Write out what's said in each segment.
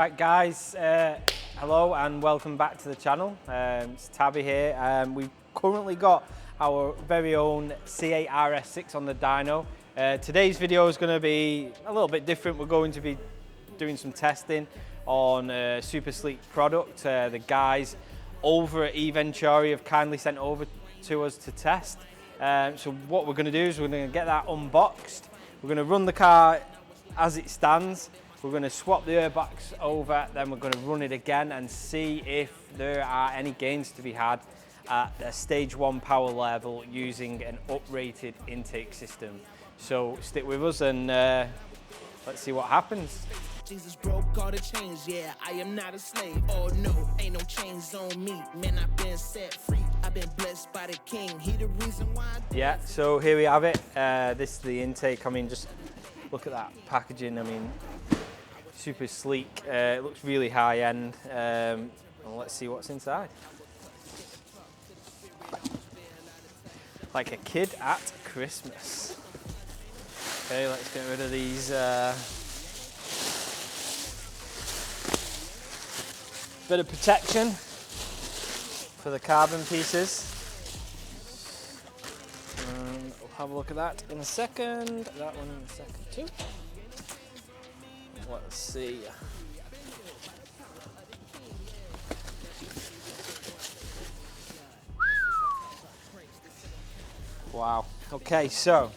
Right guys, hello and welcome back to the channel. It's Tabby here. We've currently got our very own C8 RS6 on the dyno. Today's video is going to be a little bit different. We're going to be doing some testing on a super sleek product. The guys over at eVenturi have kindly sent over to us to test. So what we're going to do is we're going to get that unboxed. We're going to run the car as it stands. We're going to swap the airbox over, then we're going to run it again and see if there are any gains to be had at a stage 1 power level using an uprated intake system. So stick with us and let's see what happens. Jesus broke all the chains, yeah, I am not a slave. Oh no, ain't no chains on me. Man, I've been set free. I've been blessed by the king. He the reason why. Yeah, so here we have it. This is the intake. I mean, just look at that packaging. I mean, super sleek. It looks really high end. And let's see what's inside. Like a kid at Christmas. Okay, let's get rid of these. Bit of protection for the carbon pieces. We'll have a look at that in a second. That one in a second too. Let's see. Wow. Okay, so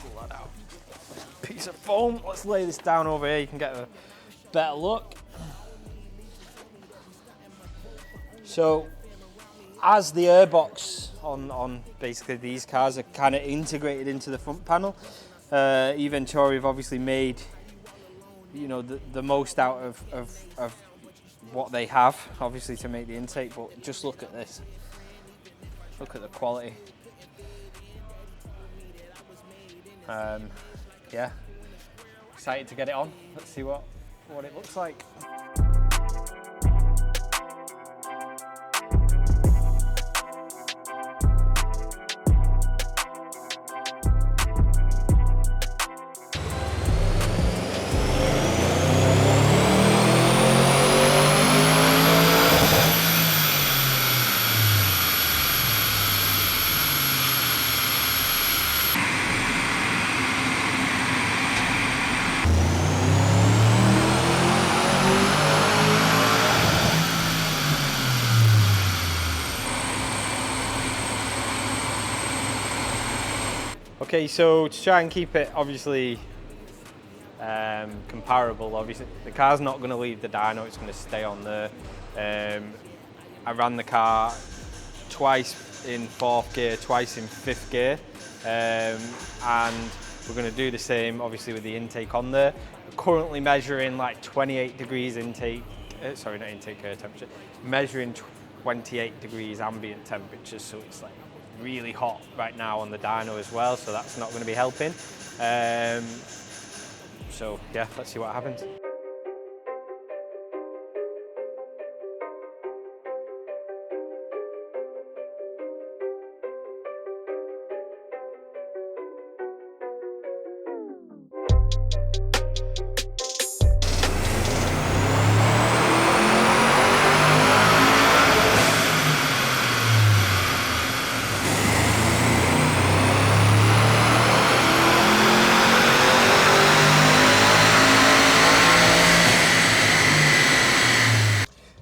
pull that out. Piece of foam. Let's lay this down over here. You can get a better look. So, as the airbox on basically these cars are kind of integrated into the front panel, eVenturi have obviously made, you know, the most out of what they have, obviously, to make the intake. But just look at this. Look at the quality. Yeah, excited to get it on. Let's see what it looks like. Okay, so to try and keep it obviously comparable, obviously the car's not going to leave the dyno, it's going to stay on there. I ran the car twice in 4th gear, twice in 5th gear, and we're going to do the same obviously with the intake on there. We're currently measuring like 28 degrees intake, sorry, not intake temperature, measuring 28 degrees ambient temperature, so it's like really hot right now on the dyno as well, so that's not going to be helping. So yeah, let's see what happens.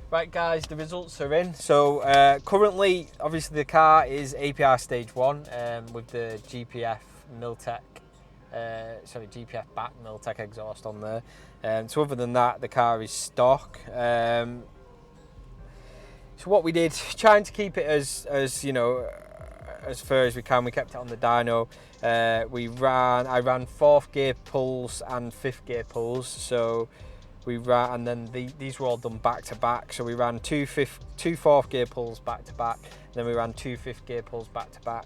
Right guys, the results are in. So currently, obviously the car is APR stage 1 with the GPF Miltech, GPF back Miltech exhaust on there. So other than that, the car is stock. So what we did, trying to keep it as you know, as fair as we can, we kept it on the dyno. I ran 4th gear pulls and 5th gear pulls. So we ran, and then these were all done back to back. So we ran two 4th gear pulls back to back, then we ran 2 5th gear pulls back to back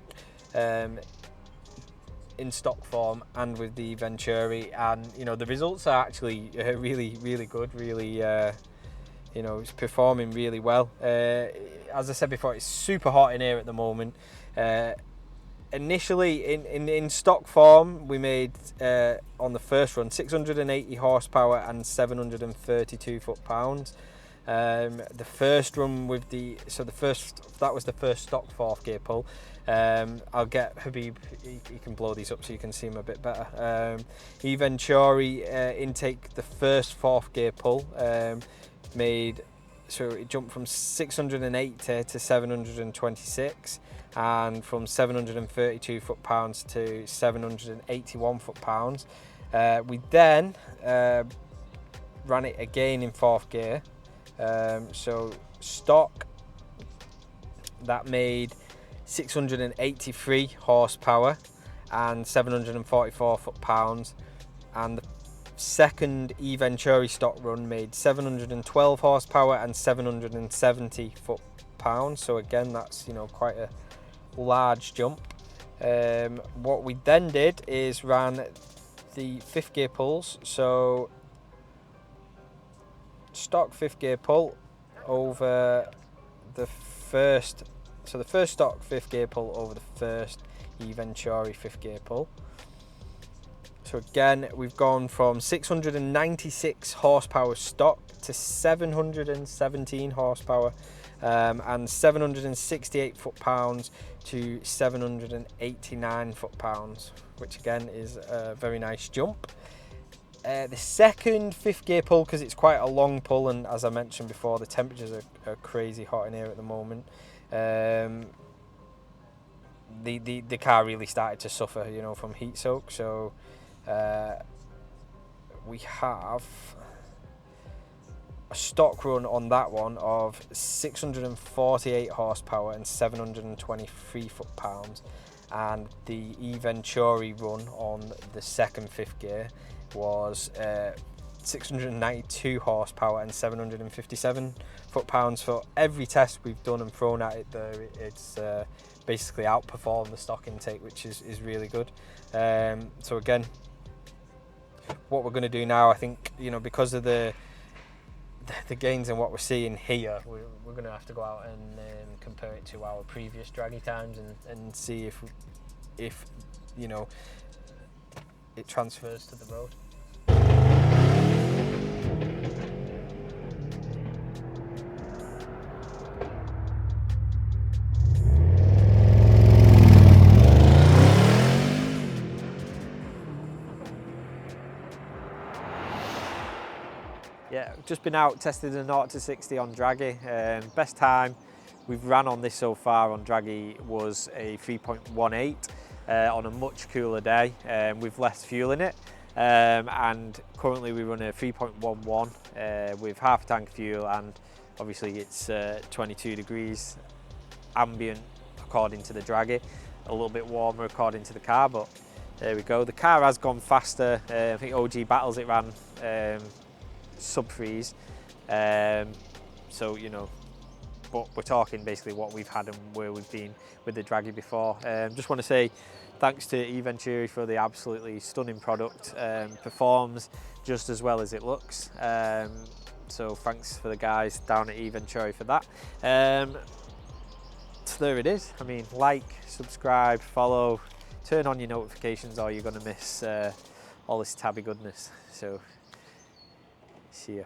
in stock form and with the Venturi, and you know the results are actually really good. Really, you know, it's performing really well. As I said before, it's super hot in here at the moment. initially in stock form, we made on the first run 680 horsepower and 732 foot-pounds. The first run with that was the first stock fourth gear pull. I'll get Habib, he can blow these up so you can see them a bit better. Venturi intake, the first fourth gear pull, so it jumped from 608 to 726, and from 732 foot-pounds to 781 foot-pounds. We then ran it again in fourth gear. So stock, that made 683 horsepower and 744 foot-pounds, and the second Venturi stock run made 712 horsepower and 770 foot-pounds. So again, that's, you know, quite a large jump. What we then did is ran the fifth gear pulls. So stock fifth gear pull over the first, so the first stock fifth gear pull over the first Venturi fifth gear pull. So again, we've gone from 696 horsepower stock to 717 horsepower, and 768 foot-pounds to 789 foot-pounds, which again is a very nice jump. The second fifth gear pull, because it's quite a long pull, and as I mentioned before, the temperatures are crazy hot in here at the moment. The car really started to suffer, you know, from heat soak. So we have a stock run on that one of 648 horsepower and 723 foot-pounds, and the Venturi run on the second fifth gear was 692 horsepower and 757 foot-pounds. For every test we've done and thrown at it there, it's basically outperformed the stock intake, which is really good. So again, what we're going to do now, I think, you know, because of the gains and what we're seeing here, we're going to have to go out and compare it to our previous draggy times and see if you know, it transfers to the road. Yeah, just been out, tested a 0 to 60 on draggy. Best time we've ran on this so far on draggy was a 3.18 on a much cooler day with less fuel in it. And currently we run a 3.11 with half a tank of fuel, and obviously it's 22 degrees ambient according to the draggy, a little bit warmer according to the car, but there we go. The car has gone faster. I think OG Battles it ran sub-3s, so, you know, but we're talking basically what we've had and where we've been with the draggy before. Just want to say thanks to Venturi for the absolutely stunning product. Performs just as well as it looks, so thanks for the guys down at Venturi for that. So there it is. I mean, like, subscribe, follow, turn on your notifications, or you're going to miss all this tabby goodness. So see ya.